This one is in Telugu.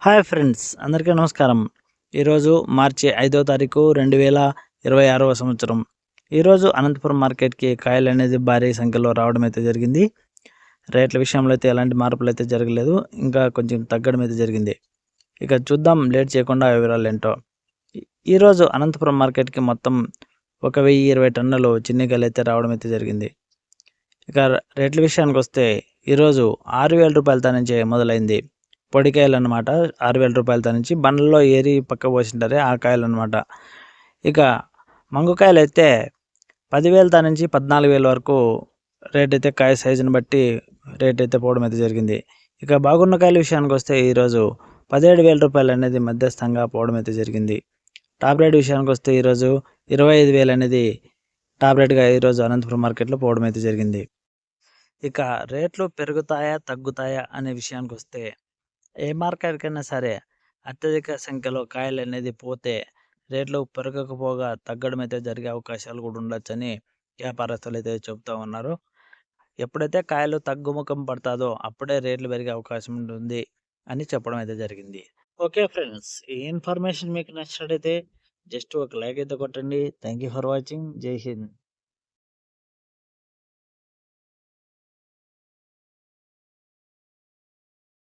హాయ్ ఫ్రెండ్స్, అందరికీ నమస్కారం. ఈరోజు మార్చి 5వ తారీఖు 2026వ సంవత్సరం. ఈరోజు అనంతపురం మార్కెట్కి కాయలు అనేది భారీ సంఖ్యలో రావడం అయితే జరిగింది. రేట్ల విషయంలో అయితే ఎలాంటి మార్పులు అయితే జరగలేదు, ఇంకా కొంచెం తగ్గడం అయితే జరిగింది. ఇక చూద్దాం, లేట్ చేయకుండా వివరాలు ఏంటో. ఈరోజు అనంతపురం మార్కెట్కి మొత్తం 1020 టన్నులు చిన్నికాయలు అయితే రావడం అయితే జరిగింది. ఇక రేట్ల విషయానికి వస్తే ఈరోజు 6,000 రూపాయలతో నుంచి మొదలైంది. పొడికాయలు అనమాట. 6,000 రూపాయలతో నుంచి బండ్లలో ఏరి పక్క పోసింటారే ఆ కాయలు అనమాట. ఇక మంగుకాయలు అయితే 10,000 నుంచి 14,000 వరకు రేట్ అయితే కాయ సైజుని బట్టి రేట్ అయితే పోవడం అయితే జరిగింది. ఇక బాగున్న కాయల విషయానికి వస్తే ఈరోజు 17,000 రూపాయలు అనేది మధ్యస్థంగా పోవడం అయితే జరిగింది. టాప్ రేట్ విషయానికి వస్తే ఈరోజు 25,000 అనేది టాప్ రేట్గా ఈరోజు అనంతపురం మార్కెట్లో పోవడం అయితే జరిగింది. ఇక రేట్లు పెరుగుతాయా తగ్గుతాయా అనే విషయానికి వస్తే ఏ మార్కెట్కైనా సరే అత్యధిక సంఖ్యలో కాయలు అనేది పోతే రేట్లు పెరగకపోగా తగ్గడం అయితే జరిగే అవకాశాలు కూడా ఉండొచ్చని వ్యాపారస్తులు అయితే చెబుతూ ఉన్నారు. ఎప్పుడైతే కాయలు తగ్గుముఖం పడతాదో అప్పుడే రేట్లు పెరిగే అవకాశం ఉంటుంది అని చెప్పడం అయితే జరిగింది. ఓకే ఫ్రెండ్స్, ఈ ఇన్ఫర్మేషన్ మీకు నచ్చినట్టయితే జస్ట్ ఒక లైక్ అయితే కొట్టండి. Thank you for watching. జై హింద్.